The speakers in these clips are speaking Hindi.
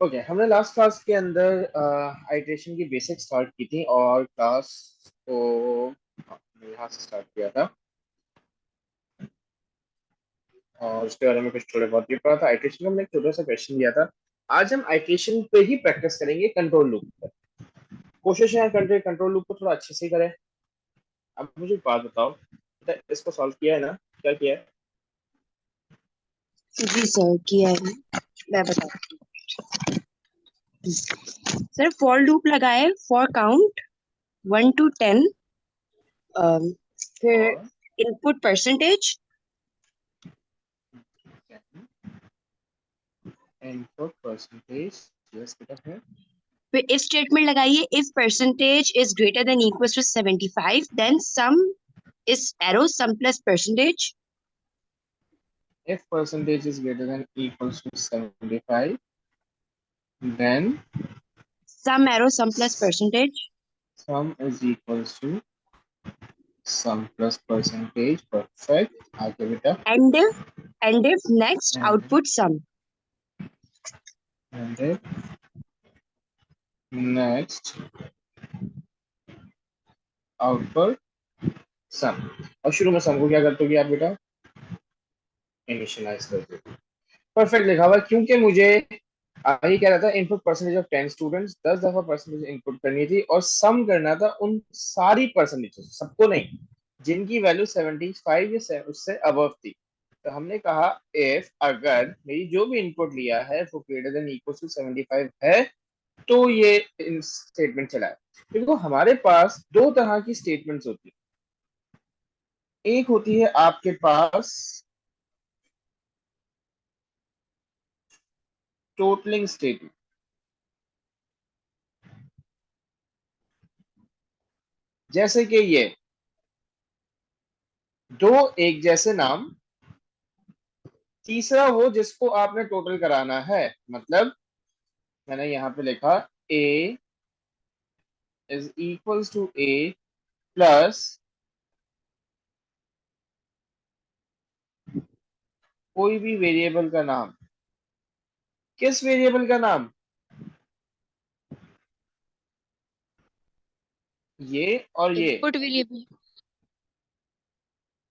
ओके, हमने लास्ट क्लास के अंदर आइट्रेशन की बेसिक स्टार्ट की थी और क्लास को यहाँ से स्टार्ट किया था और उसके बारे में कुछ थोड़े बहुत भी पढ़ा था। आइट्रेशन का हमने एक छोटा सा क्वेश्चन दिया था। आज हम आइट्रेशन पे ही प्रैक्टिस करेंगे कंट्रोल लूप पर। कोशिश है कंट्रोल लूप को थोड़ा अच्छे से करें। अब मुझे एक बात बताओ, बेटा इसको सॉल्व किया है ना? क्या किया है? जी सर, किया है। मैं बताती हूँ सर। फॉर लूप लगाए फॉर काउंट 1 to 10। फिर और input percentage. Input percentage, yes बेटा है। फिर इफ स्टेटमेंट लगाइए, if percentage is greater than equals to 75 then sum is arrow sum plus percentage. If percentage is greater than equals to 75, then sum arrow sum plus percentage. sum is equals to sum plus percentage. Perfect. आगे बेटा। End if next and output sum. and then next output sum। और शुरू में sum को क्या करते हो आप बेटा? इनिशियलाइज करते हो। परफेक्ट लिखा हुआ है, क्योंकि मुझे ये कह रहा था इनपुट परसेंटेज ऑफ 10 स्टूडेंट्स, 10 दफा परसेंटेज इनपुट करनी थी और सम करना था उन सारी परसेंटेज, सबको नहीं, जिनकी वैल्यू 75 या उससे अबव थी। तो हमने कहा इफ अगर मेरी जो भी इनपुट लिया है वो ग्रेटर देन इक्वल टू 75 है तो ये स्टेटमेंट चलाए। देखो हमारे पास दो तरह की स्टेटमेंट्स होती है। एक होती है आपके पास टोटलिंग स्टेटमेंट, जैसे कि ये दो एक जैसे नाम, तीसरा वो जिसको आपने टोटल कराना है। मतलब मैंने यहां पे लिखा a is equals to a plus कोई भी वेरिएबल का नाम। किस वेरिएबल का नाम? ये और ये इनपुट वेरिएबल।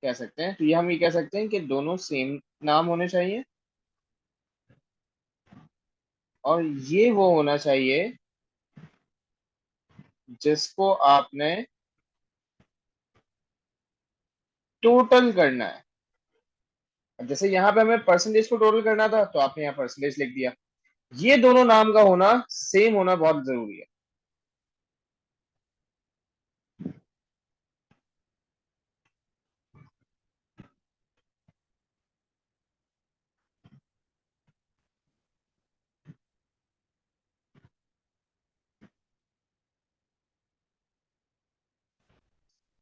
कह सकते हैं। तो ये हम ये कह सकते हैं कि दोनों सेम नाम होने चाहिए और ये वो होना चाहिए जिसको आपने टोटल करना है। अब जैसे यहाँ पे हमें परसेंटेज को टोटल करना था तो आपने यहाँ परसेंटेज लिख दिया। ये दोनों नाम का होना सेम होना बहुत जरूरी है।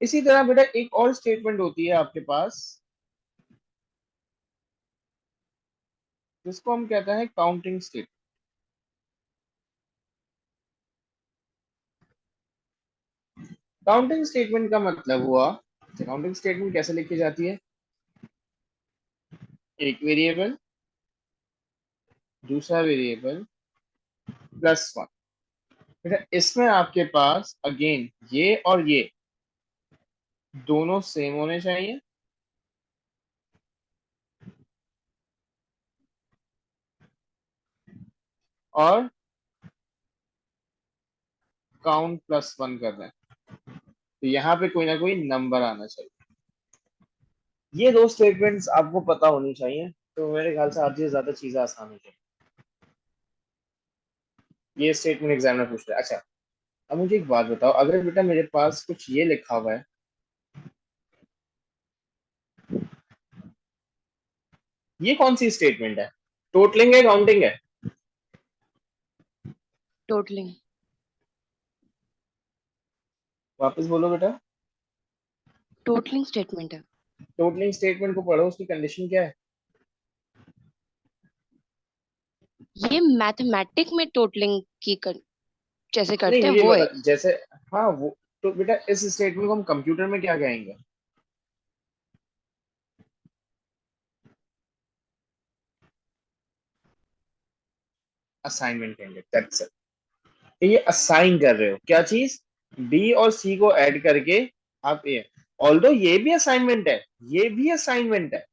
इसी तरह बेटा एक और स्टेटमेंट होती है आपके पास जिसको हम कहते हैं काउंटिंग स्टेटमेंट। काउंटिंग स्टेटमेंट का मतलब हुआ, काउंटिंग स्टेटमेंट कैसे लिखी जाती है? एक वेरिएबल, दूसरा वेरिएबल प्लस वन। बेटा इसमें आपके पास अगेन ये और ये दोनों सेम होने चाहिए और काउंट प्लस वन कर रहे हैं तो यहाँ पे कोई ना कोई नंबर आना चाहिए। ये दो स्टेटमेंट्स आपको पता होनी चाहिए, तो मेरे ख्याल से आज ये ज्यादा चीजें आसान हो जाएगी। ये स्टेटमेंट एग्जाम में पूछ रहा है। अच्छा, अब मुझे एक बात बताओ, अगर बेटा मेरे पास कुछ ये लिखा हुआ है, ये कौन सी स्टेटमेंट है? टोटलिंग है, काउंटिंग है? टोटलिंग। वापस बोलो बेटा। टोटलिंग स्टेटमेंट है। टोटलिंग स्टेटमेंट को पढ़ो, उसकी कंडीशन क्या है? ये मैथमेटिक में टोटलिंग जैसे नहीं करते हैं मुझे वो बता है। जैसे, हाँ वो, तो बेटा इस स्टेटमेंट को हम कंप्यूटर में क्या कहेंगे? असाइनमेंट कहेंगे, दैट्स इट। तो ये असाइन कर रहे हो क्या चीज, बी और सी को ऐड करके आप ए, ऑल्दो ये भी असाइनमेंट है, ये भी असाइनमेंट है,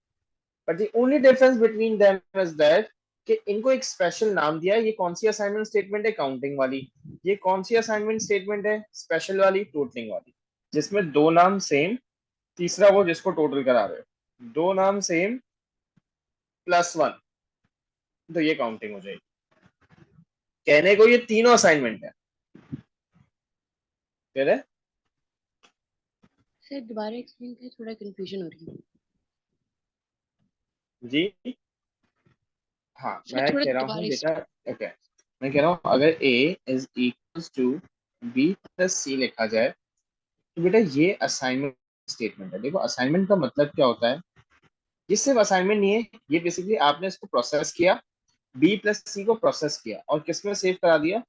but the only difference between them is that कि इनको एक स्पेशल नाम दिया है। ये कौन सी असाइनमेंट स्टेटमेंट है, काउंटिंग वाली। ये कौन सी असाइनमेंट स्टेटमेंट है, स्पेशल वाली, टोटलिंग वाली, जिसमें दो नाम सेम, तीसरा वो जिसको टोटल करा रहे हो, दो नाम सेम +1, तो ये काउंटिंग हो जाएगी। कहने को ये तीनों असाइनमेंट है, फिर है सर दोबारा एक्सप्लेन करें, थोड़ा कंफ्यूजन हो रही है। जी। हाँ सर मैं थोड़ा कह रहा हूँ दोबारा बेटा, ओके, मैं कह रहा हूँ अगर a is equals to b plus C लिखा जाए, तो बेटा ये असाइनमेंट स्टेटमेंट है। देखो असाइनमेंट का मतलब क्या होता है, ये सिर्फ असाइनमेंट नहीं है, ये बेसिकली आपने इसको प्रोसेस किया, b प्लस सी को प्रोसेस किया और किस में सेव करा दिया,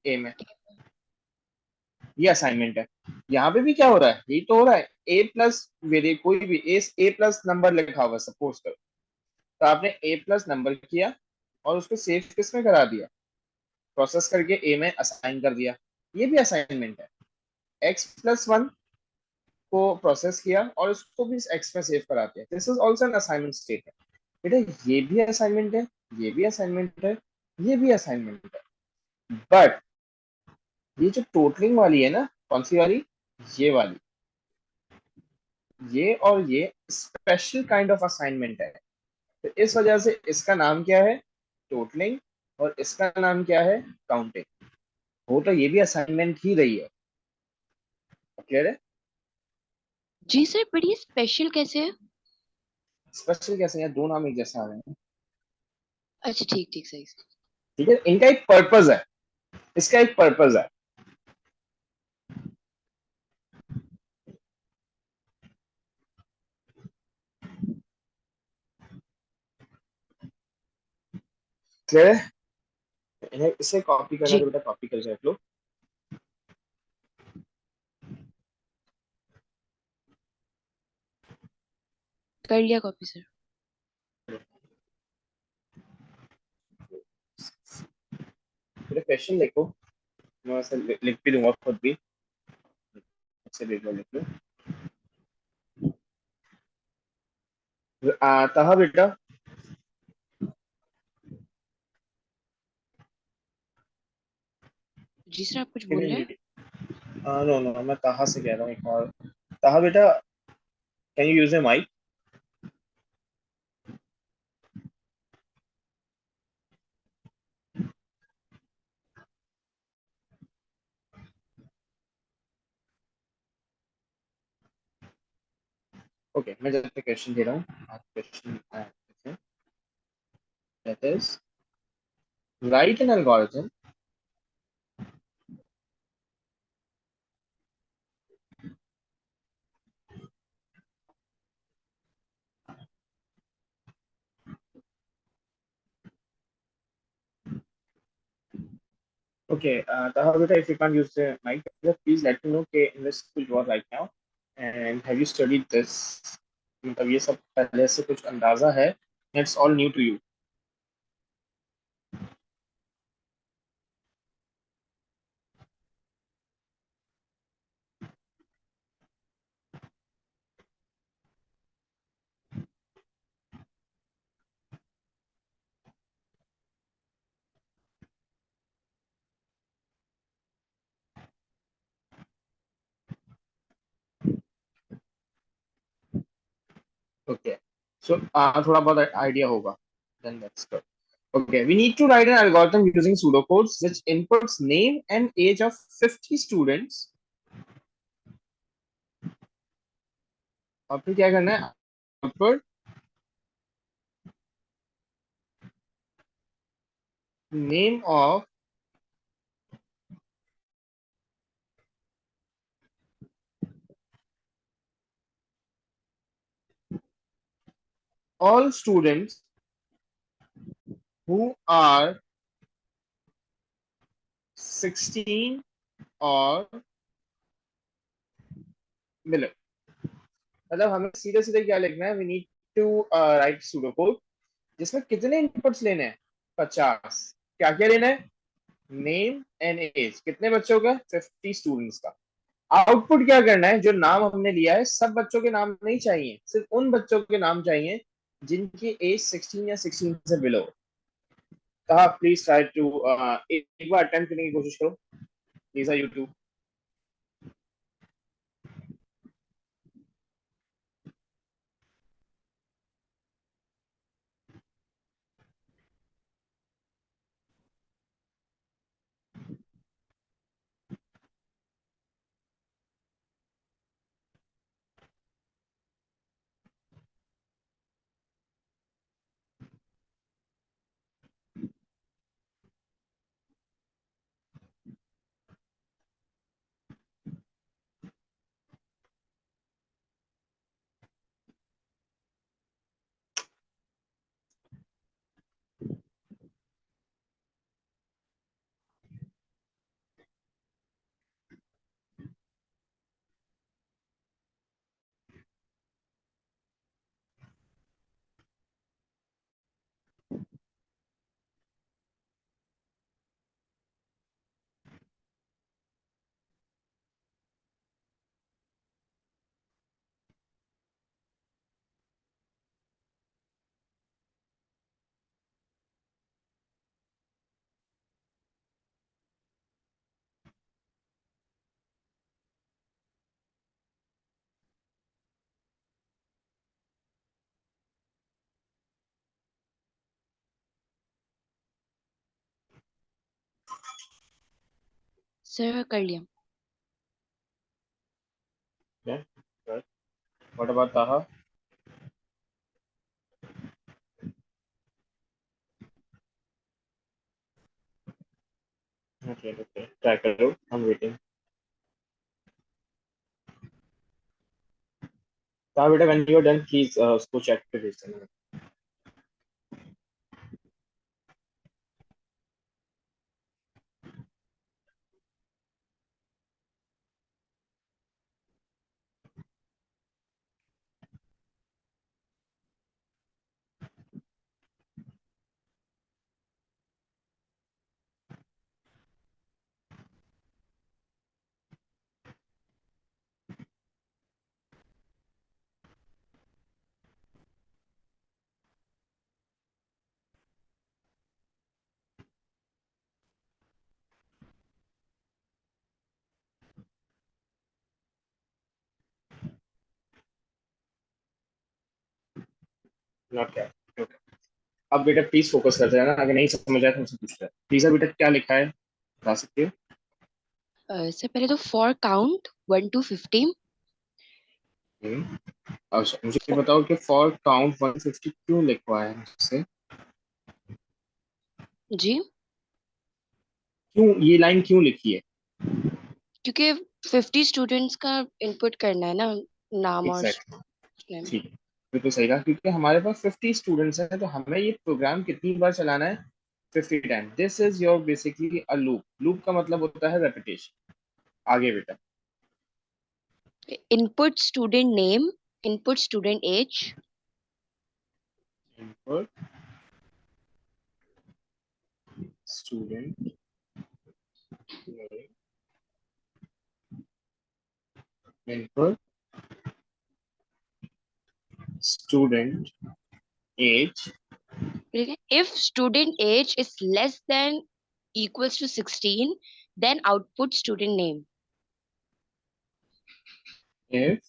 a में, ये असाइनमेंट है। यहाँ पे भी क्या हो रहा है, यही तो हो रहा है, a प्लस वेरिए कोई भी a प्लस नंबर लिखा हुआ सपोज करो, तो आपने a प्लस नंबर किया और उसको सेव किस में करा दिया, प्रोसेस करके ए में असाइन कर दिया, ये भी असाइनमेंट है। x+1 को प्रोसेस किया और उसको भी एक्स में सेव करा दिया, this is also an assignment statement. बेटा ये भी असाइनमेंट है, ये भी असाइनमेंट है, ये भी असाइनमेंट है, बट ये जो टोटलिंग वाली है ना, कौन सी वाली, ये वाली, ये और ये स्पेशल काइंड ऑफ असाइनमेंट है। तो इस वजह से इसका नाम क्या है, टोटलिंग, और इसका नाम क्या है, काउंटिंग। हो तो ये भी असाइनमेंट ही रही है, क्लियर है। जी सर, बट ये स्पेशल कैसे है? स्पेशल कैसे हैं, दो नाम एक जैसे आ रहे हैं। अच्छा ठीक ठीक, सही सही। ठीक है, इनका एक पर्पज है, इसका एक पर्पज है। क्लियर है। इन्हें इसे कॉपी करना जी तो बेटा कॉपी कर जाए लो। कर लिया कॉपी सर। बेटा क्वेश्चन लिखो, मैं ऐसे लिख भी दूंगा खुद भी, अच्छे लिख लो, लिख लो। आता है बेटा, जी सर, आप कुछ बोल रहे हैं? नो नो, मैं ताहा से कह रहा हूँ एक और। ताहा बेटा, can you use a mic. Okay, मैं जब तक क्वेश्चन दे रहा हूँ, आप question that is write an algorithm Okay, Taha, if you can't use the mic, please let me know कि in which school you are right now and have you studied this? मतलब ये सब पहले से कुछ अंदाजा है? It's all new to you. Okay, so थोड़ा बहुत idea होगा. Then that's good. Okay, we need to write an algorithm using pseudocodes which inputs name and age of 50 students. और फिर क्या करना है? Output name of all students who are 16 or below. मतलब हमें सीधे सीधे क्या लिखना है, we need to write pseudo code जिसमें कितने इनपुट्स लेने हैं, 50। क्या क्या लेना है? नेम एंड एज, कितने बच्चों का? 50 स्टूडेंट्स का। आउटपुट क्या करना है? जो नाम हमने लिया है सब बच्चों के नाम नहीं चाहिए, सिर्फ उन बच्चों के नाम चाहिए जिनकी एज 16 या 16 से बिलो। कहा प्लीज ट्राई टू, एक बार अटेम्प्ट करने की कोशिश करो प्लीज यूट्यूब। सर कर लिया। What about Taha? Okay okay, try करो, आई एम वेटिंग। ताहा बेटा when you are done please उसको चेक पे भेज देना। नॉट क्या? ओके। अब बेटा प्लीज फोकस करते रहना, अगर नहीं समझ आया तो मुझसे पूछ लेना प्लीज। बेटा क्या लिखा है बता सकते हो? सर पहले तो फॉर काउंट 1 to 50। अच्छा मुझे बताओ कि फॉर काउंट 150 क्यों लिखवा है मुझसे? जी, क्यों ये लाइन क्यों लिखी है? क्योंकि 50 स्टूडेंट्स का इनपुट करना है ना, नाम और एग्जैक्टली, नेम। ठीक है, बिल्कुल सही कहा, क्योंकि हमारे पास 50 स्टूडेंट्स हैं तो हमें ये प्रोग्राम कितनी बार चलाना है? 50 time. This is your basically a loop. Loop का मतलब होता है रेपिटेशन। आगे बेटा। Input student name, input student age, input student name, input student age, if student age is less than equals to 16, then output student name. if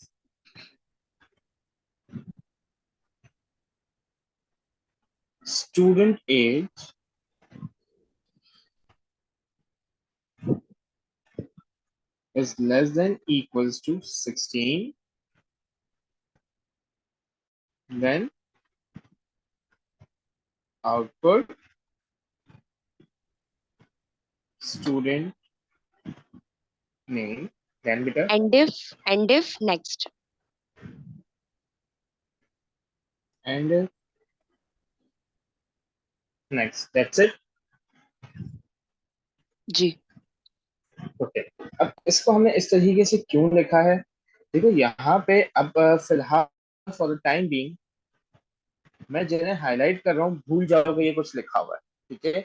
student age is less than equals to 16, then output student name, then beta, And if next. and next, that's it. जी। ओके। अब इसको हमने इस तरीके से क्यों लिखा है? देखो यहाँ पे अब फिलहाल फॉर द टाइम बीइंग मैं जिन्हें हाईलाइट कर रहा हूँ भूल जाओगे ये कुछ लिखा हुआ है। ठीक है,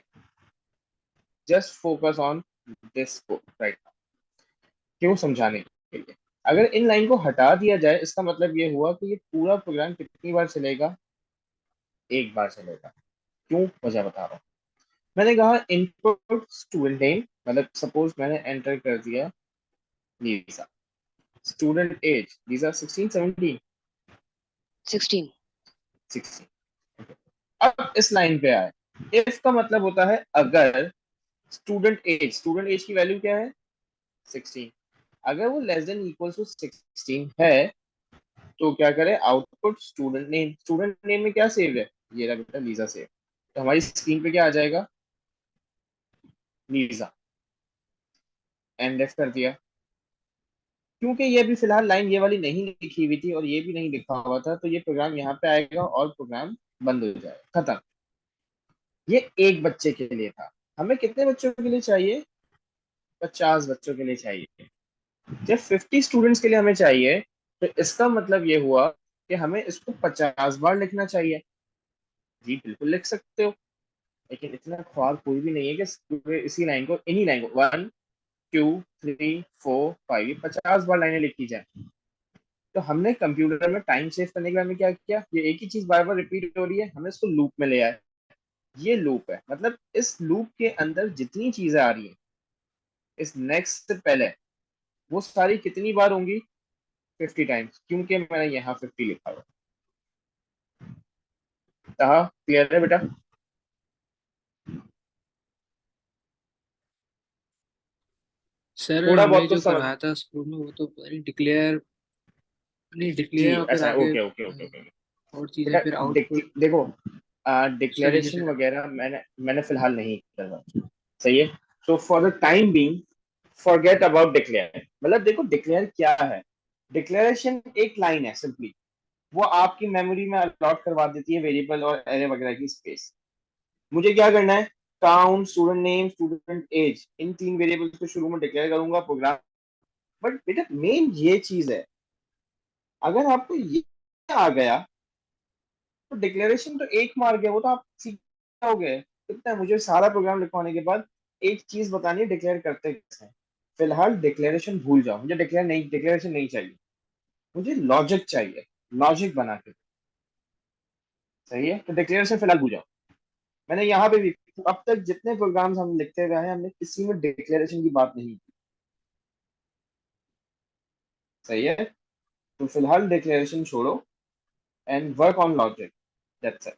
just focus on this code right. क्यों, समझाने के लिए। अगर इन लाइन को हटा दिया जाए, इसका मतलब ये हुआ कि ये पूरा प्रोग्राम कितनी बार चलेगा, एक बार चलेगा। क्यों, वजह बता रहा हूँ। मैंने कहा इनपुट स्टूडेंट नेम, मतलब सपोज मैंने एंटर कर दिया लीजा, स्टूडेंट एज लीजा 16 17 16. 16। अब इस लाइन पे आए, इफ का मतलब होता है अगर स्टूडेंट एज की वैल्यू क्या है 16, अगर वो लेस देन इक्वल टू 16 है, तो क्या करे, आउटपुट स्टूडेंट नेम में क्या सेव है, ये रहा बेटा लीजा सेव। तो हमारी स्क्रीन पे क्या आ जाएगा, लीजा। एंड कर दिया। क्योंकि ये भी फिलहाल लाइन ये वाली नहीं लिखी हुई थी और ये भी नहीं लिखा हुआ था, तो ये प्रोग्राम यहाँ पे आएगा और प्रोग्राम बंद हो जाएगा, खत्म। ये एक बच्चे के लिए था। हमें कितने बच्चों के लिए चाहिए, 50 बच्चों के लिए चाहिए। जब 50 स्टूडेंट्स के लिए हमें चाहिए, तो इसका मतलब ये हुआ कि हमें इसको 50 बार लिखना चाहिए। जी बिल्कुल लिख सकते हो, लेकिन इतना ख्वार कोई भी नहीं है कि पूरे इसी लाइन को, इन्हीं लाइन को 1 2 3 4 5 50 बार लाइनें लिखी जाए। तो हमने कंप्यूटर में टाइम सेव करने के लिए हमें क्या किया, ये एक ही चीज बार बार रिपीट हो रही है, हमें इसको लूप में ले आए। ये लूप है, मतलब इस लूप के अंदर जितनी चीजें आ रही हैं इस नेक्स्ट से पहले, वो सारी कितनी बार होंगी, 50 टाइम्स, क्योंकि मैंने यहाँ 50 लिखा हुआ। कहा क्लियर है बेटा। सर थोड़ा हमें बहुत तो जो समझ। पढ़ाया था स्कूल में वो तो पता नहीं डिक्लेयर, नहीं जी डिक्लेयर और फिर ऐसा है, आगे ओके ओके ओके ओके। और चीजें बेटा फिर आउटपुट देखो, उस तरीके डिक्लेरेशन से करना। वगैरह मैंने मैंने फिलहाल नहीं करना। सही है। So for the time being forget about declare. मतलब देखो डिक्लेयर क्या है, डिक्लेरेशन एक लाइन है सिंपली, वो आपकी मेमोरी में अलॉट करवा देती है वेरिएबल और एरे वगैरह की स्पेस। मुझे क्या करना है, count student name student age, इन तीन वेरिएबल्स को शुरू में डिक्लेयर करूंगा प्रोग्राम। बट बेटा मेन ये चीज है, अगर आपको ये आ गया तो डिक्लेरेशन तो एक मार गया, वो तो आप सीख जाओगे। कितना है, मुझे सारा प्रोग्राम लिखवाने के बाद एक चीज बतानी है, डिक्लेयर करते कैसे हैं। फिलहाल डिक्लेरेशन भूल जाओ, मुझे डिक्लेरेशन नहीं चाहिए, मुझे लॉजिक चाहिए, लॉजिक बना के। सही है, तो डिक्लेरेशन फिलहाल भूल जाओ। मैंने यहाँ पे भी अब तक जितने प्रोग्राम्स हम लिखते गए हैं, हमने किसी में डिक्लेरेशन की बात नहीं की। सही है, तो फिलहाल डिक्लेरेशन छोड़ो and work on logic, that's it.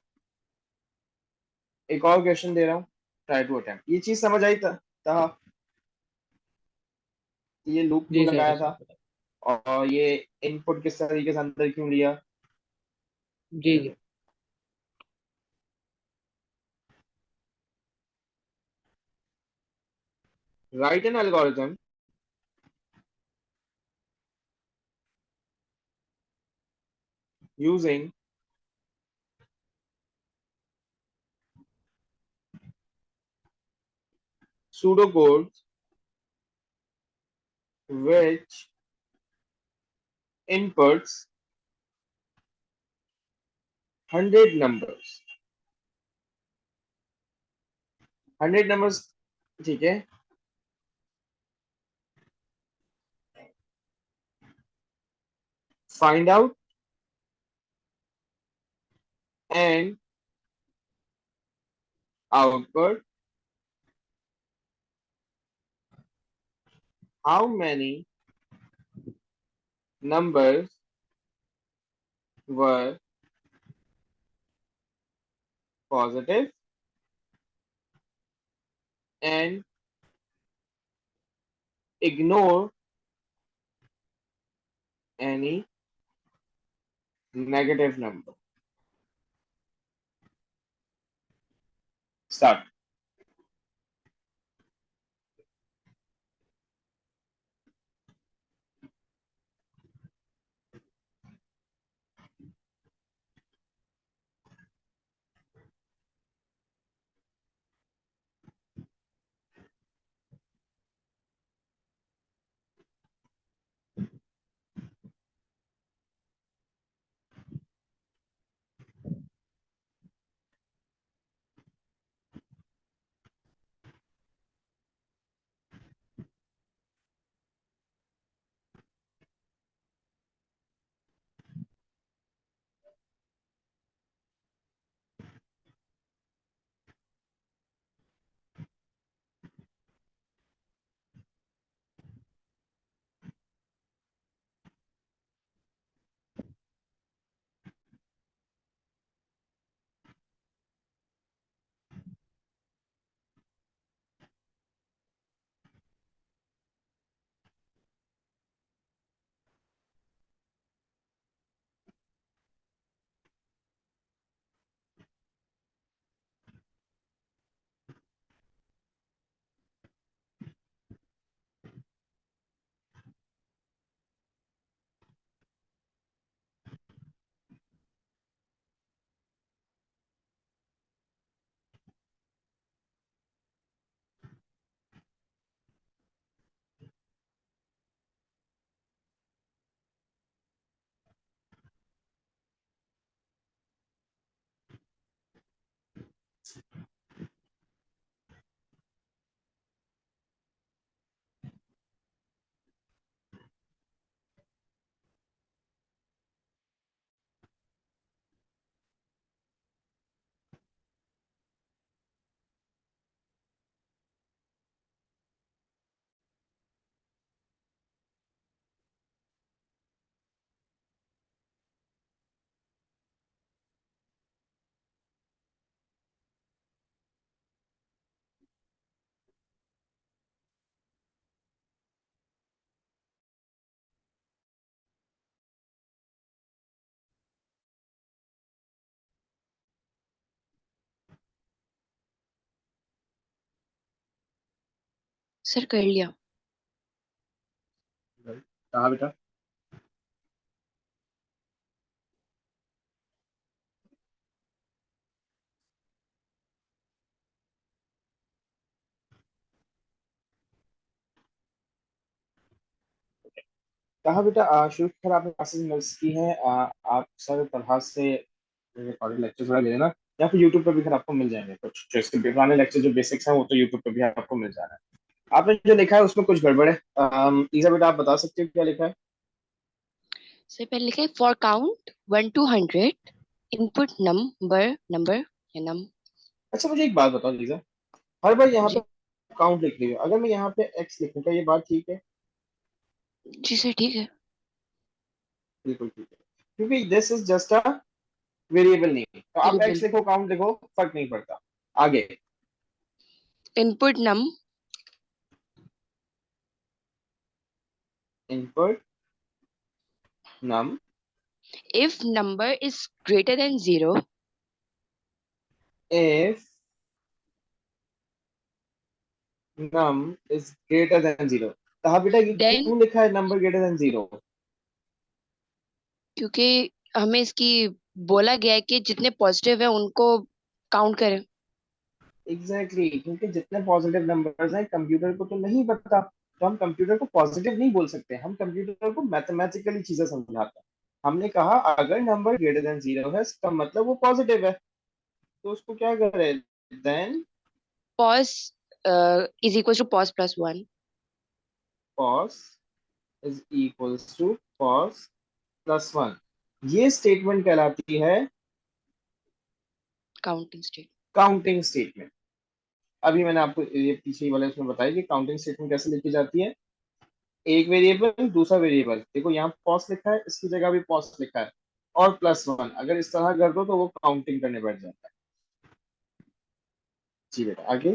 एक और क्वेश्चन दे रहा हूँ, ट्राई टू अटेम्प्ट। ये चीज समझ आई था ये लूप क्यों जी सर लगाया सर था, और ये इनपुट किस तरीके से अंदर क्यों लिया। जी जी। Write an algorithm using pseudocode which inputs 100 numbers, 100 numbers, ठीक है। Find out and output how many numbers were positive and ignore any negative number. Start. Sir कर लिया। कहाँ बेटा? कहाँ बेटा? शुरू खैर आपने क्लासेस मिस की हैं। आप सर प्रभास से रिकॉर्डेड लेक्चर थोड़ा ले लेना, या फिर यूट्यूब पर भी फिर आपको मिल जाएंगे कुछ जो इसके पुराने लेक्चर जो बेसिक्स हैं वो तो यूट्यूब पर भी आपको मिल जा रहा है। आपने जो लिखा है उसमें कुछ गड़बड़ है। ईजा बेटा आप बता सकते हो क्या लिखा है? सर पहले लिखा है for count 1 to 100 input number या नम। अच्छा मुझे एक बात बताओ लीजा, हर बार यहाँ पे जी। काउंट लिख रही है, अगर मैं यहाँ पे एक्स लिखूँ क्या ये बात ठीक है? जी सर ठीक है। बिल्कुल ठीक है, क्योंकि this is just a variable नहीं, तो आप वेरिएबल एक्स लिखो काउंट लिखो फर्क नहीं पड़ता। आगे। Input num input num if number is greater than 0 if num is greater than 0। कहा बेटा ये then क्यों लिखा है नंबर ग्रेटर देन 0? क्योंकि हमें इसकी बोला गया है कि जितने पॉजिटिव है उनको काउंट करें। एग्जैक्टली क्योंकि जितने पॉजिटिव नंबर्स हैं कंप्यूटर को तो नहीं पता, तो हम कंप्यूटर को पॉजिटिव नहीं बोल सकते, हम कंप्यूटर को मैथमेटिकली चीजें समझाते हैं। हमने कहा अगर नंबर ग्रेटर देन 0 है इसका मतलब वो पॉजिटिव है, तो उसको क्या करें? Then pos is equal to pos plus 1। cos is equals to cos plus 1। ये स्टेटमेंट कहलाती है काउंटिंग स्टेट। Counting statement. अभी मैंने आपको ये पीछे वाले उसमें बताया कि काउंटिंग स्टेटमेंट कैसे लिखी जाती है। एक वेरिएबल दूसरा वेरिएबल, देखो यहाँ पॉज लिखा है इसकी जगह भी पॉज लिखा है, और प्लस 1 अगर इस तरह कर दो तो वो काउंटिंग करने बैठ जाता है। जी बेटा आगे।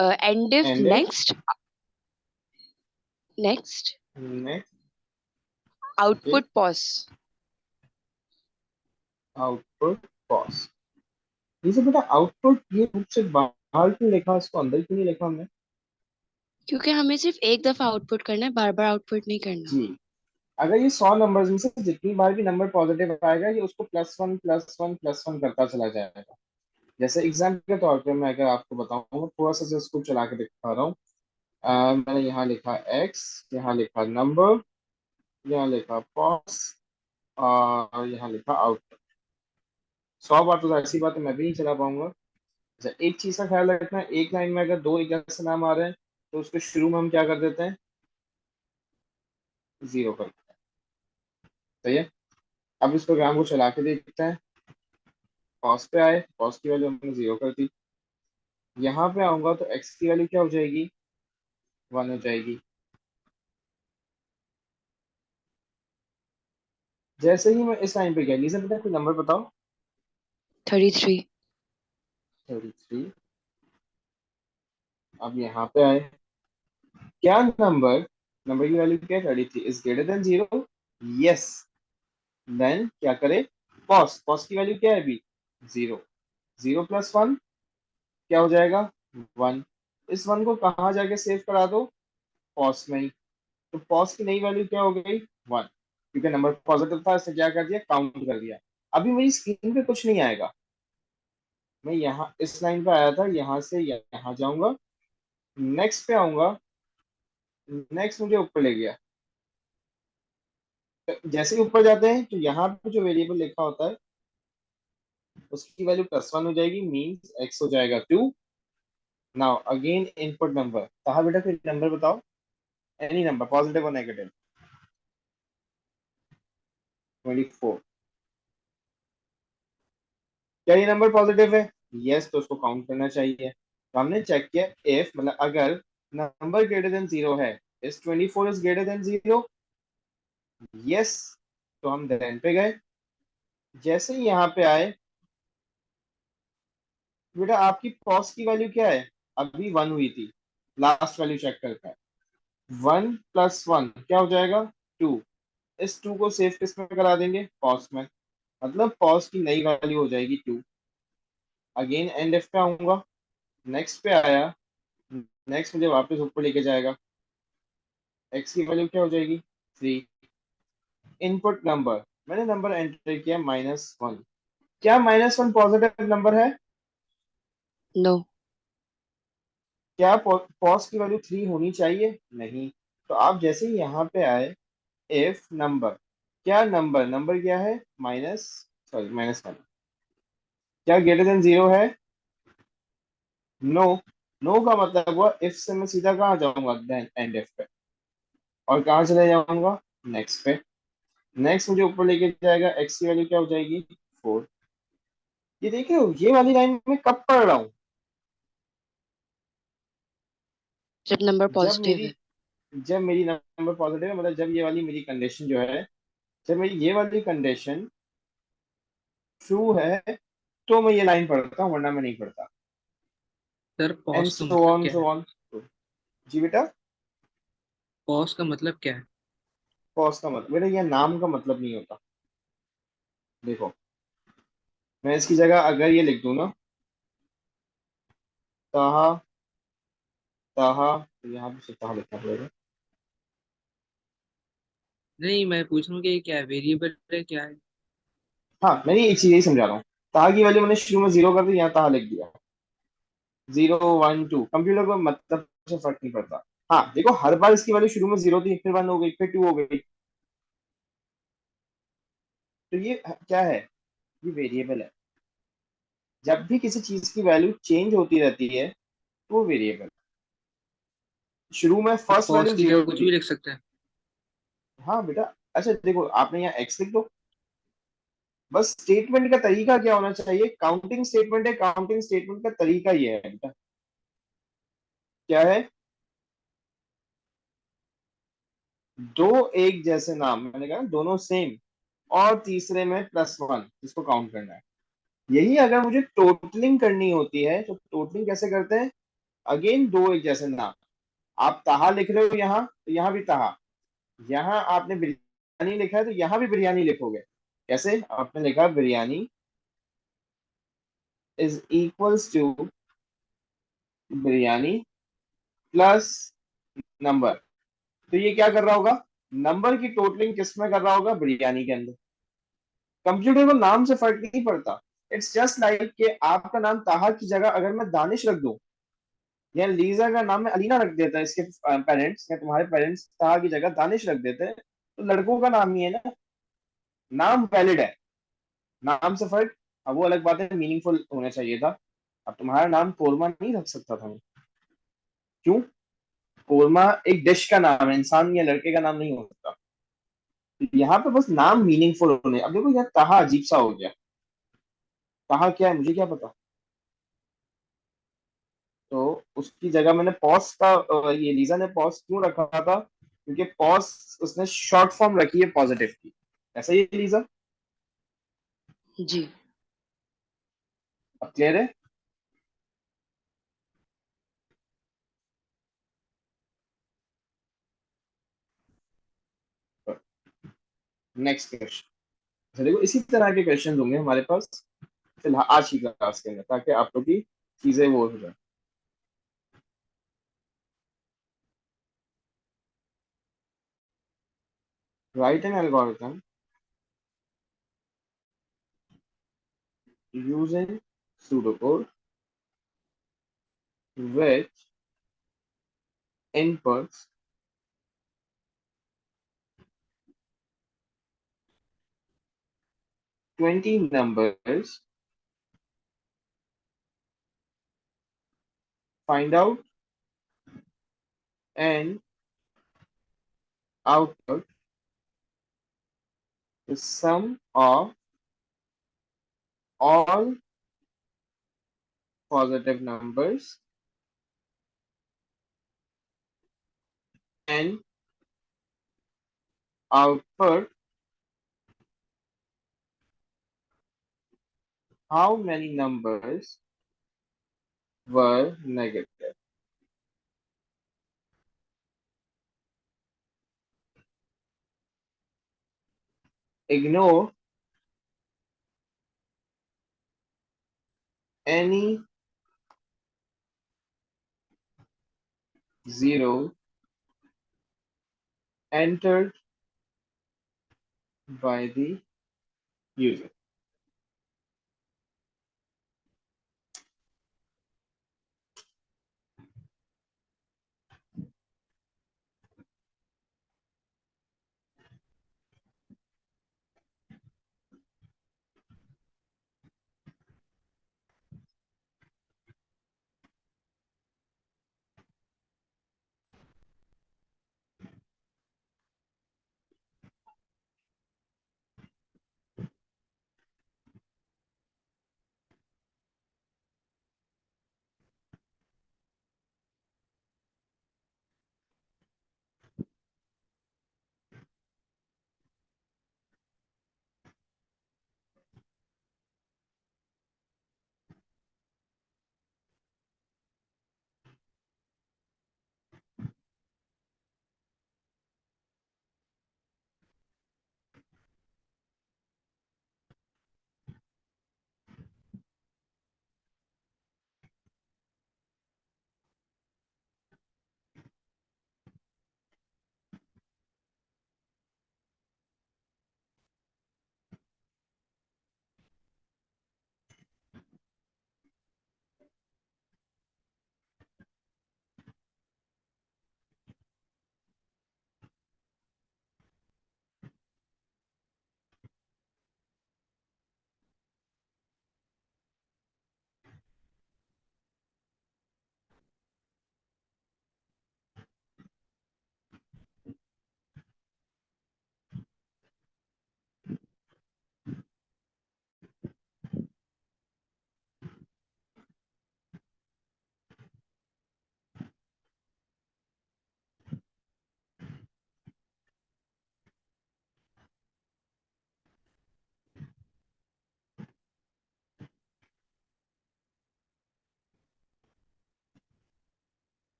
And if and next next output pause. Output pause. जैसे बेटा आउटपुट ये रूप से बाहर क्यों लिखा, इसको अंदर क्यों नहीं लिखा हमने? क्योंकि हमें सिर्फ एक दफा आउटपुट करना है, बार बार आउटपुट नहीं करना। जी, अगर ये 100 नंबर्स में से जितनी बार भी नंबर पॉजिटिव आएगा ये उसको plus one plus one plus one करता चला जाएगा। जैसे एग्जाम्पल के तौर पे मैं अगर आपको बताऊं थोड़ा सा जो इसको चला के दिखा रहा हूँ। मैंने यहाँ लिखा एक्स, यहाँ लिखा नंबर, यहाँ लिखा पॉज, और यहाँ लिखा आउट। 100 बार तो ऐसी बात है मैं भी नहीं चला पाऊंगा। अच्छा एक चीज का ख्याल रखना, एक लाइन में अगर दो एक जैसे नाम आ रहे हैं तो उसको शुरू में हम क्या कर देते हैं? जीरो कर देते हैं। सही है। अब इस प्रोग्राम को चला के देखते हैं। पॉज पे आए, पॉज की वैल्यू हमने जीरो कर दी। यहाँ पे आऊंगा तो एक्स की वैल्यू क्या हो जाएगी? 1 हो जाएगी। जैसे ही मैं इस लाइन पे गया, लीजिए बेटा कोई नंबर बताओ। 33। 33। अब यहाँ पे आए, क्या नंबर, नंबर की वैल्यू क्या है? 33 is greater than 0। Yes. Then क्या करे? पॉज, पॉज की वैल्यू क्या है अभी? 0। 0 प्लस 1 क्या हो जाएगा? 1। इस 1 को कहाँ जाके सेव करा दो? पॉज में ही। तो पॉज की नई वैल्यू क्या हो गई? 1, क्योंकि नंबर पॉजिटिव था इससे क्या कर दिया? काउंट कर दिया। अभी मेरी स्क्रीन पे कुछ नहीं आएगा, मैं यहाँ इस लाइन पे आया था, यहाँ से यहाँ जाऊंगा, नेक्स्ट पे आऊंगा, नेक्स्ट मुझे ऊपर ले गया। तो जैसे ही ऊपर जाते हैं तो यहाँ पे जो वेरिएबल लिखा होता है उसकी वैल्यू प्लस 1 हो जाएगी, मीन्स एक्स हो जाएगा 2। नाउ अगेन इनपुट नंबर, कहा बेटा फिर नंबर बताओ, एनी नंबर पॉजिटिव और नेगेटिव। 24। क्या ये नंबर पॉजिटिव है? यस, तो उसको काउंट करना चाहिए। तो हमने चेक किया इफ मतलब अगर नंबर ग्रेटर देन 0 है, इस 24 इज ग्रेटर देन 0। यस, तो हम देन पे गए। जैसे ही यहाँ पे आए, बेटा आपकी पॉज की वैल्यू क्या है? अभी 1 हुई थी, लास्ट वैल्यू चेक करते हैं। 1 प्लस 1 क्या हो जाएगा? 2। इस 2 को सेव किस में करा देंगे? पॉज में, मतलब पॉज की नई वैल्यू हो जाएगी 2। अगेन एंड एफ पे आऊंगा, नेक्स्ट पे आया, नेक्स्ट मुझे वापस ऊपर लेके जाएगा, x की वैल्यू क्या हो जाएगी 3। इनपुट नंबर, मैंने नंबर एंटर किया -1। क्या -1 पॉजिटिव नंबर है? No. क्या पॉज की वैल्यू 3 होनी चाहिए? नहीं। तो आप जैसे ही यहाँ पे आए, इफ नंबर, क्या नंबर, नंबर क्या है माइनस, सॉरी -1, क्या ग्रेटर देन 0 है? नो। नो का मतलब हुआ इफ से मैं सीधा कहाँ जाऊंगा, देन एंड इफ पे, और कहाँ चले जाऊंगा, नेक्स्ट पे। नेक्स्ट मुझे ऊपर लेके जाएगा, एक्स की वैल्यू क्या हो जाएगी 4। ये देख रहे हो, ये वाली लाइन में कब पढ़ रहा हूँ? जब नंबर जब पॉजिटिव मेरी है. जब मेरी नंबर पॉजिटिव है, मतलब जब ये वाली मेरी कंडीशन जो है, जब मेरी ये वाली कंडीशन ट्रू है, तो मैं ये लाइन पढ़ता हूँ, वरना मैं नहीं पढ़ता। सर एंड पॉज का सो मतलब ऑन क्या सो है? ऑन। जी बेटा, पॉज का मतलब क्या है? पॉज का मतलब, बेटा ये नाम का मतलब नहीं होता। देखो, मैं इसकी जगह अगर ये लिख दूं ना, ताहा, ताहा, तो यहाँ पे सिर्फ ताहा लिखना पड़ेगा। नहीं, मैं पूछ रहा हूँ कि ये क्या है, वेरिएबल है क्या है? हाँ, मैं ये एक चीज यही समझा रहा हूँ। ताहा की वैल्यू मैंने शुरू में 0 कर दी, यहाँ ताहा लिख दिया। 0 1 2, कंप्यूटर को मतलब से फर्क नहीं पड़ता। हाँ देखो, हर बार इसकी वैल्यू शुरू में 0 थी, फिर 1 हो गई, फिर 2 हो गई। तो ये क्या है? ये वेरिएबल है। जब भी किसी चीज की वैल्यू चेंज होती रहती है, तो वो वेरिएबल। शुरू में तो फर्स्ट पॉज वैल्यू की 0 जगह कुछ थी। भी लिख सकते हैं? हाँ बेटा, अच्छा देखो, आपने यहाँ एक्स लिख दो। बस स्टेटमेंट का तरीका क्या होना चाहिए, काउंटिंग स्टेटमेंट है, काउंटिंग स्टेटमेंट का तरीका ये है बेटा, क्या है, दो एक जैसे नाम, मैंने कहा दोनों सेम, और तीसरे में +1 जिसको काउंट करना है। यही अगर मुझे टोटलिंग करनी होती है, तो टोटलिंग कैसे करते हैं? अगेन दो एक जैसे नाम। आप ताहा लिख रहे हो यहाँ, तो यहाँ भी ताहा। यहाँ आपने बिरयानी लिखा है, तो यहाँ भी बिरयानी लिखोगे। कैसे? आपने लिखा biryani is equals to biryani plus number. तो ये क्या कर रहा होगा, नंबर की टोटलिंग किस में कर रहा होगा, बिरयानी के अंदर। कंप्यूटर को नाम से फर्क नहीं पड़ता। इट्स जस्ट लाइक कि आपका नाम ताहा की जगह अगर मैं दानिश रख दूं, या लीजा का नाम मैं अलीना रख देता है, इसके पेरेंट्स या तुम्हारे पेरेंट्स ताहा की जगह दानिश रख देते हैं, तो लड़कों का नाम ही है ना, नाम वैलिड है। नाम से फर्क, अब वो अलग बात है, मीनिंगफुल होना चाहिए था। अब तुम्हारा नाम कोरमा नहीं रख सकता था मैं। क्यों? कोरमा एक डिश का नाम है, इंसान या लड़के का नाम नहीं हो सकता। यहाँ पे बस नाम मीनिंगफुल होने। अब देखो यार, ताहा अजीब सा हो गया। ताहा क्या है, मुझे क्या पता। तो उसकी जगह मैंने पॉज का, ये लीजा ने पॉज क्यों रखा था, क्योंकि पॉज उसने शॉर्ट फॉर्म रखी है पॉजिटिव की। ऐसा ही है लीजा? जी. अब क्लियर है? Next question. अच्छा देखो, इसी तरह के क्वेश्चन होंगे हमारे पास फिलहाल आज की क्लास के अंदर, ताकि आप लोग की चीजें वो हो जाए। Right an algorithm using pseudocode which inputs 20 numbers, find out and output the sum of all positive numbers and output how many numbers were negative. Ignore any 0 entered by the user.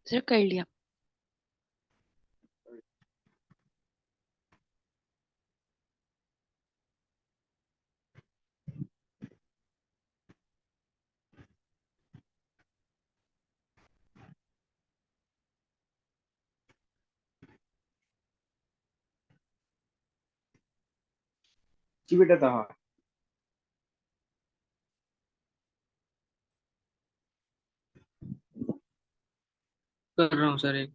Sir कर लिया। जी बेटा था, हाँ। कर रहा हूँ सर एक।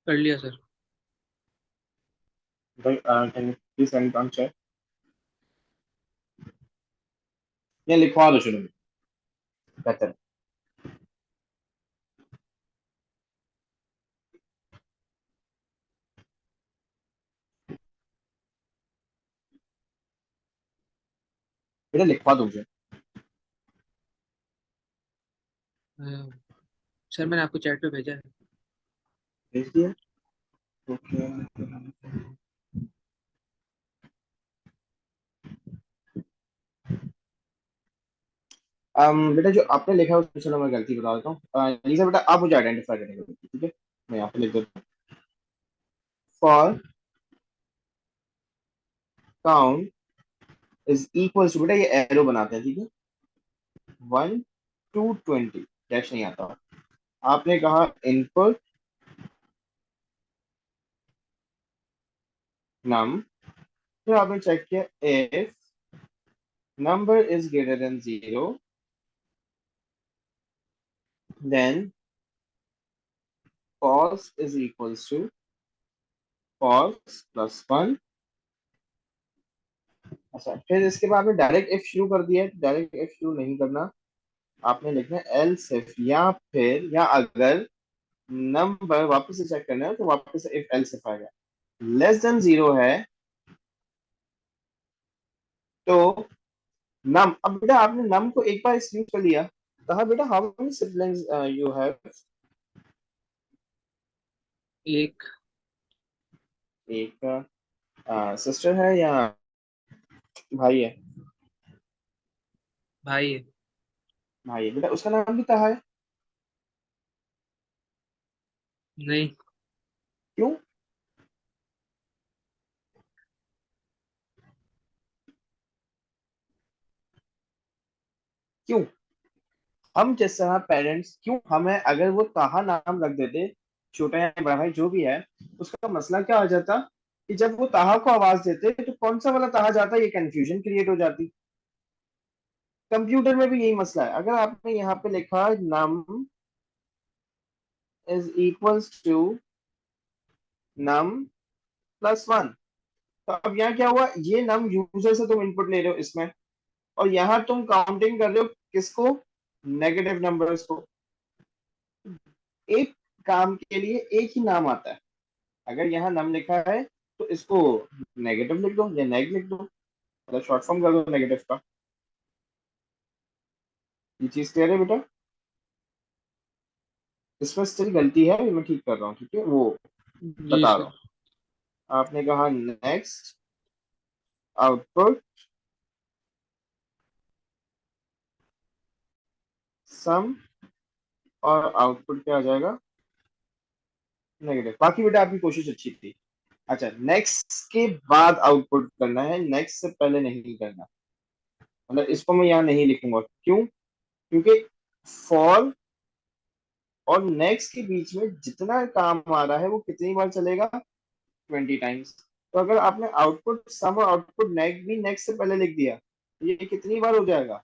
कर लिया sir. can you please send it on chat? या लिखवा दो शुरू में, बेहतर। बेटा लिखवा दो मुझे। सर मैंने आपको चैट पे भेजा है। भेज दिया। ओके बेटा जो आपने लिखा है उसमें चलो मैं गलती बता देता हूँ। लीजा बेटा आप मुझे आइडेंटिफाई करेंगे, ठीक है? मैं यहाँ पे लिख देता हूँ for count is equal to, बेटा ये एरो बनाते हैं, ठीक है? 1 to 20, डैश नहीं आता। आपने कहा इनपुट नम, फिर आपने चेक किया if number is greater than 0 then cos is equals to cos plus 1। अच्छा, फिर इसके बाद में डायरेक्ट इफ शुरू कर दिया है। डायरेक्ट इफ शुरू नहीं करना, आपने लिखना है एल्स इफ, या फिर या अगर नंबर वापस से चेक करना है तो वापस से इफ एल्स इफ आएगा। लेस देन 0 है तो नम, अब बेटा आपने नम को एक बार यूज कर लिया। कहा बेटा how many siblings you have? एक एक सिस्टर है या भाई है? भाई है। भाई है बेटा, उसका नाम भी ताहा है। नहीं। क्यों? क्यों? हम जिस तरह पेरेंट्स, क्यों हमें अगर वो ताहा नाम रख देते, छोटा या बड़ा भाई जो भी है, उसका मसला क्या हो जाता कि जब वो ताहा को आवाज देते तो कौन सा वाला ताहा जाता, ये कंफ्यूजन क्रिएट हो जाती। कंप्यूटर में भी यही मसला है। अगर आपने यहाँ पे लिखा num is equals to num plus 1, तो अब यहाँ क्या हुआ, ये नम यूजर से तुम इनपुट ले रहे हो इसमें, और यहाँ तुम काउंटिंग कर रहे हो किसको? नेगेटिव नंबर्स को। एक काम के लिए एक ही नाम आता है। अगर यहाँ नम लिखा है तो इसको नेगेटिव लिख दो या नेग लिख दो, मतलब शॉर्ट फॉर्म कर दो नेगेटिव का। ये चीज क्लियर है बेटा? इसमें स्टिल गलती है, ये मैं ठीक कर रहा हूँ, ठीक है? वो जी बता रहा सर। हूँ। आपने कहा नेक्स्ट आउटपुट सम, और आउटपुट क्या आ जाएगा? नेगेटिव। बाकी बेटा आपकी कोशिश अच्छी थी। अच्छा, नेक्स्ट के बाद आउटपुट करना है, नेक्स्ट से पहले नहीं करना। मतलब इसको मैं यहाँ नहीं लिखूंगा, क्यों? क्योंकि फॉर और नेक्स्ट के बीच में जितना काम आ रहा है वो कितनी बार चलेगा? 20 टाइम्स। तो अगर आपने आउटपुट सम और आउटपुट नेक भी नेक्स्ट से पहले लिख दिया, तो ये कितनी बार हो जाएगा?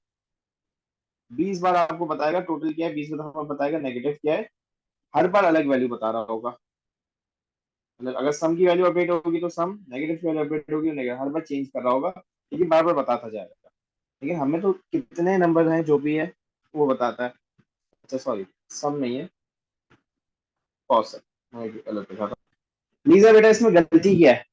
20 बार आपको बताएगा टोटल क्या है, 20 बार बताएगा नेगेटिव क्या है। हर बार अलग वैल्यू बता रहा होगा। मतलब अगर सम की वैल्यू अपडेट होगी तो सम, नेगेटिव की वैल्यू अपडेट होगी तो नेगेटिव, हर बार चेंज कर रहा होगा, लेकिन बार बार बताता जाएगा। लेकिन हमें तो कितने नंबर हैं जो भी है वो बताता है। अच्छा सॉरी, सम नहीं है, कॉस है, मैं गलत लिखा था। लीजा बेटा इसमें गलती क्या है?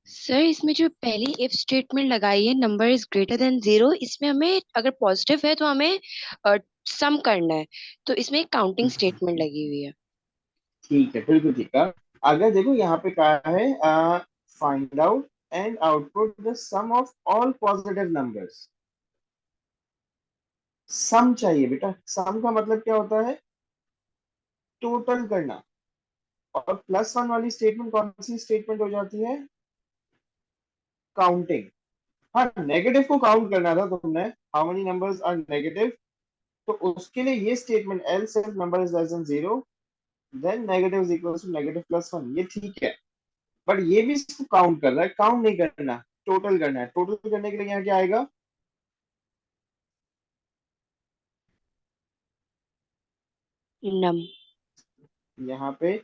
सर इसमें जो पहली इफ स्टेटमेंट लगाई है नंबर इज ग्रेटर देन 0, इसमें हमें अगर पॉजिटिव है तो हमें सम करना है, तो इसमें एक काउंटिंग स्टेटमेंट लगी हुई है। ठीक है, बिल्कुल ठीक है। अगर देखो यहाँ पे कहा है find out and output the sum of all positive numbers. Sum चाहिए बेटा। सम का मतलब क्या होता है? टोटल करना। और प्लस 1 वाली स्टेटमेंट कौन सी स्टेटमेंट हो जाती है? काउंटिंग। हाँ, नेगेटिव को काउंट करना था तुमने, how many numbers are negative, तो उसके लिए ये statement else if number is less than 0 then negative is equal to negative plus 1, ये ठीक है। बट ये भी इसको काउंट कर रहा है, काउंट नहीं करना, टोटल करना है। टोटल करने के लिए यहाँ क्या आएगा? नम। यहाँ पे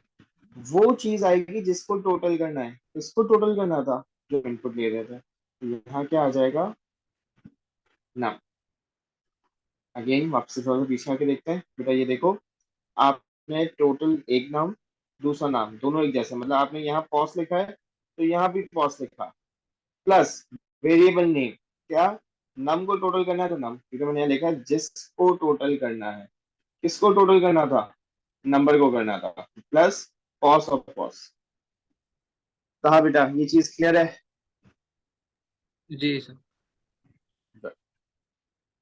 वो चीज आएगी जिसको टोटल करना है। इसको टोटल करना था जो इनपुट ले रहे थे, तो यहाँ क्या आ जाएगा? ना। अगेन वापस से थोड़ा सा पीछे आके देखते हैं बेटा। ये देखो, आपने टोटल एक नाम दूसरा नाम दोनों एक जैसे, मतलब आपने यहाँ पॉस लिखा है तो यहाँ भी पॉस लिखा, प्लस वेरिएबल नेम क्या? नम को टोटल करना है तो नम, क्योंकि मैंने यहाँ लिखा है जिसको टोटल करना है। किसको टोटल करना था? नंबर को करना था, प्लस कॉस ऑफ कॉस। कहा बेटा, ये चीज क्लियर है? जी सर।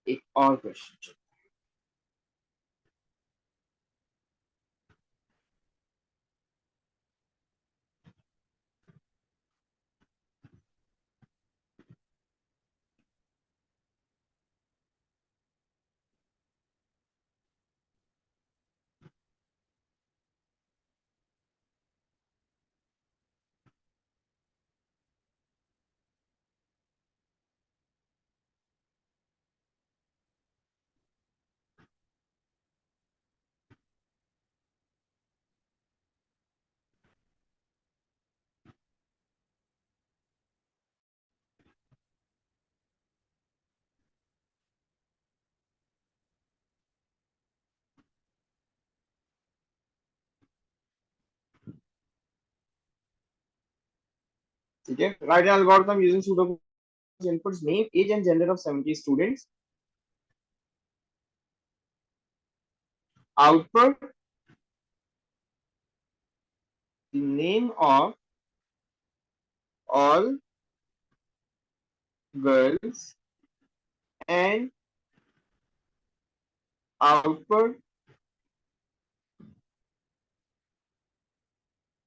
एक और क्वेश्चन। ठीक है, right an algorithm using pseudo inputs, name, age and gender of 70 students. Output the name of all girls and output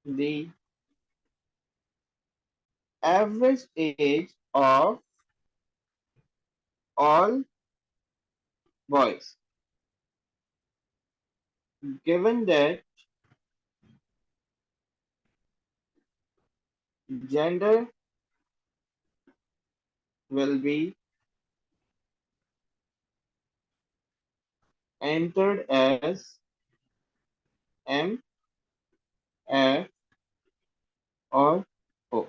the average age of all boys. Given that gender will be entered as M, F or O.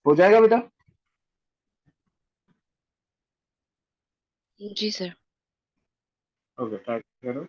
हो जाएगा बेटा? जी सर। ओके, ट्राई करो।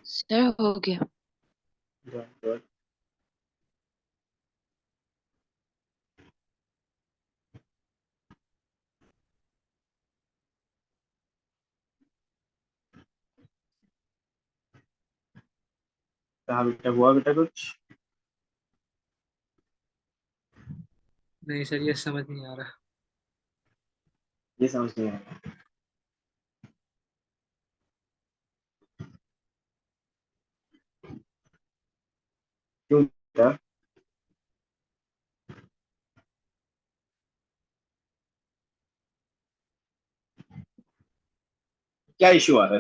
सर हो गया। Good. कहाँ बेटा हुआ बेटा कुछ? नहीं सर, ये समझ नहीं आ रहा। ये समझ नहीं आया। क्यों बेटा? क्या इशू आ रहा है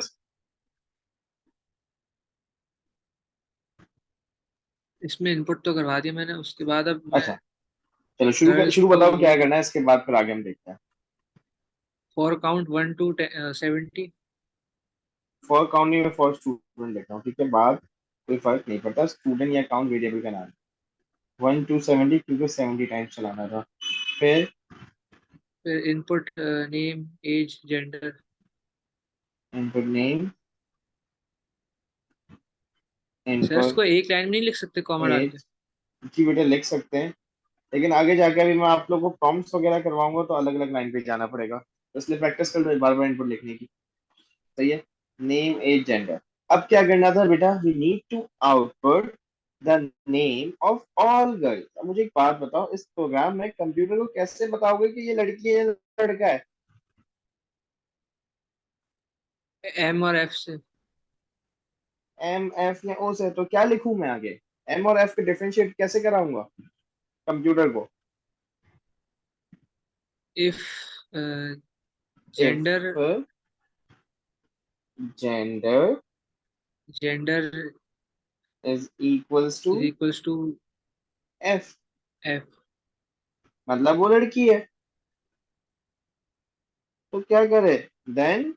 इसमें इनपुट तो करवा दिया मैंने, उसके बाद अब मैं अच्छा चलो गर्ल्स शुरू को बताओ क्या वही करना है, इसके बाद फिर आगे हम देखते हैं। For count 1 to 70। For count नहीं, मैं फॉर स्टूडेंट लिख रहा हूँ, ठीक है? बाद कोई फर्क नहीं पड़ता, स्टूडेंट या काउंट वेरिएबल का नाम है। 1 to 70 क्योंकि 70 टाइम्स चलाना था। फिर फिर input name, age, gender. Input name, sir इसको इनपुट एक लाइन में नहीं लिख सकते कॉमा डाल के? एज, जी बेटा लिख सकते हैं, लेकिन आगे जाके अभी मैं आप लोगों को प्रॉम्प्ट्स वगैरह करवाऊंगा तो अलग अलग लाइन पे जाना पड़ेगा, तो इसलिए प्रैक्टिस कर लो बार बार इनपुट लिखने की। सही है। Name age gender. अब क्या करना था बेटा? We need to output the name of all girls. अब मुझे एक बात बताओ, इस प्रोग्राम में कंप्यूटर को कैसे बताओगे कि ये लड़की है या लड़का है? एम और एफ से। एम एफ या ओ से, तो क्या लिखूं मैं आगे? एम और एफ के डिफरेंशिएट कैसे कराऊंगा कंप्यूटर को? If if gender gender gender is equals to is equals to F, F. मतलब वो लड़की है, तो क्या करे? Then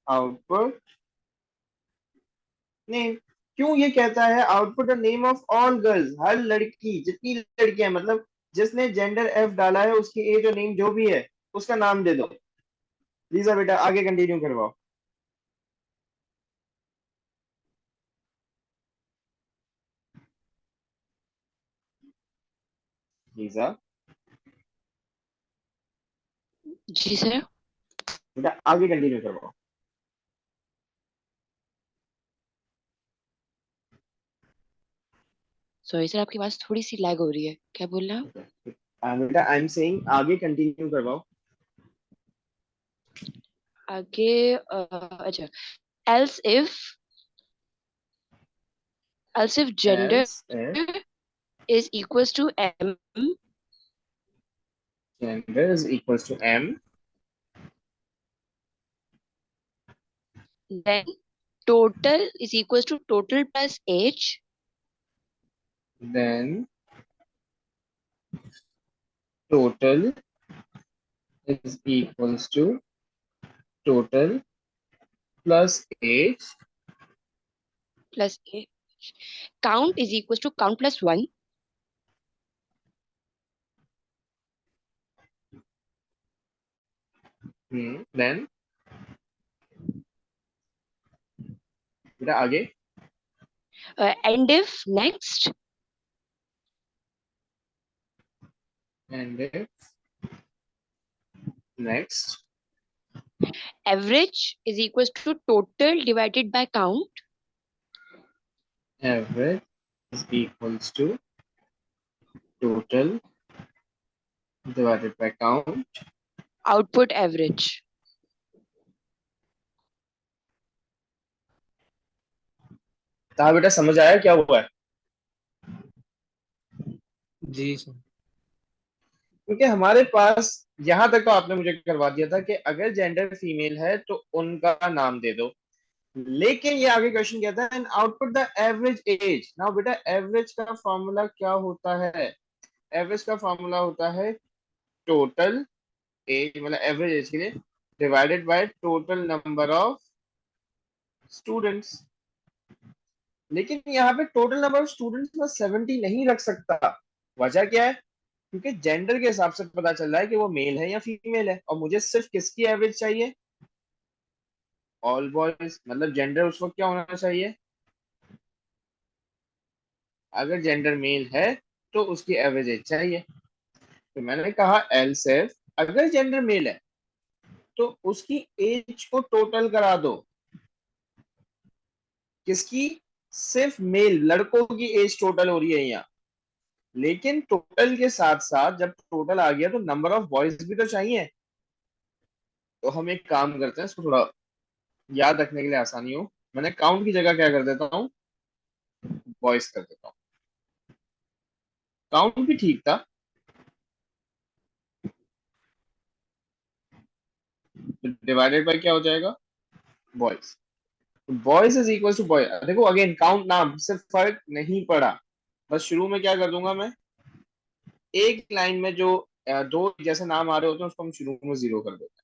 output name. क्यों ये कहता है output the name of all girls? हर लड़की, जितनी लड़कियां, मतलब जिसने जेंडर एफ डाला है उसकी एज और नेम जो भी है उसका नाम दे दो। लीजा बेटा आगे कंटिन्यू करवाओ। लीजा जी सर। बेटा आगे कंटिन्यू करवाओ। सॉरी सर, आपकी आवाज थोड़ी सी लैग हो रही है, क्या बोल रहे हैं बेटा आई एम सेइंग आगे कंटिन्यू करवाओ। आप? आगे अच्छा, else if else if gender else if is equals to m, gender is equals to M, then total is equals to total plus age then total is equals to total plus age, plus age. Count is equals to count plus 1. Then बेटा आगे And if next and next average is equals to total divided by count, average is equals to total divided by count। output average. कहा बेटा समझ आया क्या हुआ है? जी सर। क्योंकि हमारे पास यहाँ तक तो आपने मुझे करवा दिया था कि अगर जेंडर फीमेल है तो उनका नाम दे दो, लेकिन ये आगे क्वेश्चन कहता है and output the average age. Now बेटा एवरेज का फॉर्मूला क्या होता है? एवरेज का फॉर्मूला होता है टोटल एज, मतलब एवरेज एज के लिए, divided by total number of students. लेकिन यहाँ पे टोटल नंबर ऑफ स्टूडेंट्स में 70 नहीं रख सकता। वजह क्या है? क्योंकि जेंडर के हिसाब से पता चल रहा है कि वो मेल है या फीमेल है, और मुझे सिर्फ किसकी एवरेज चाहिए? ऑल बॉयज मतलब जेंडर उस वक्त क्या होना चाहिए, अगर जेंडर मेल है तो उसकी एवरेज एज चाहिए। तो मैंने कहा एल सिर्फ अगर जेंडर मेल है तो उसकी एज को टोटल करा दो। किसकी? सिर्फ मेल लड़कों की एज टोटल हो रही है यहाँ, लेकिन टोटल के साथ साथ जब टोटल आ गया तो नंबर ऑफ बॉयज भी तो चाहिए। तो हम एक काम करते हैं, इसको थोड़ा याद रखने के लिए आसानी हो, मैंने काउंट की जगह क्या कर देता हूँ, बॉयज कर देता हूँ। काउंट भी ठीक था, डिवाइडेड बाय क्या हो जाएगा, boys. Boys is equal to boy. देखो अगेन काउंट नाम सिर्फ फर्क नहीं पड़ा, बस शुरू में क्या कर दूंगा मैं, एक लाइन में जो दो जैसे नाम आ रहे होते हैं उसको हम शुरू में जीरो कर देते हैं।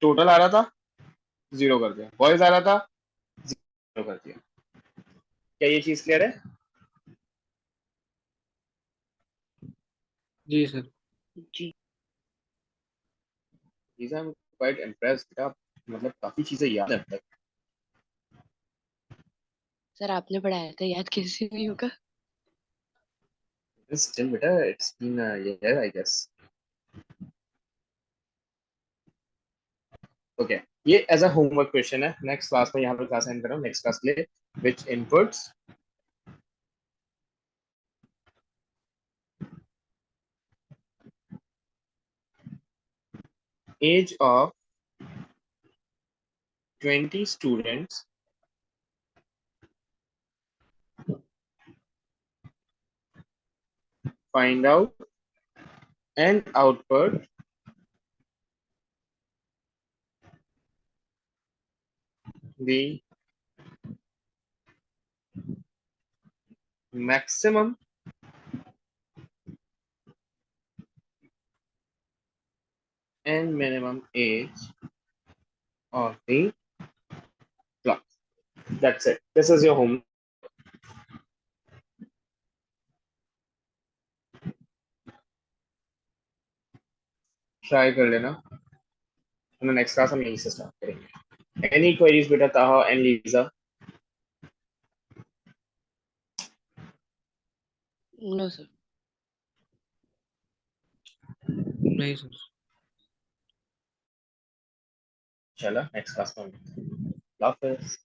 टोटल आ रहा था, जीरो कर दिया, बॉयज आ रहा था, जीरो कर दिया। क्या ये चीज क्लियर है? जी सर। जी आई एम क्वाइट इम्प्रेस्ड, मतलब काफी चीजें याद है अब तक। सर, आपने पढ़ाया था, याद कैसे नहीं होगा। स्टिल बेटा it's been a year I guess. Okay, ये एज अ होमवर्क क्वेश्चन है, नेक्स्ट क्लास में यहाँ पर क्लास एंड कर रहा हूँ, नेक्स्ट क्लास के लिए which inputs age of 20 students find out and output the maximum and minimum age of the class. That's it. This is your home. Try कर लेना, नेक्स्ट क्लास हम यहीं से स्टार्ट करेंगे। Any queries बेटा Taha and Lisa? No sir. नहीं सर। चला नेक्स्ट क्लास में, अल्लाह हाफिज़।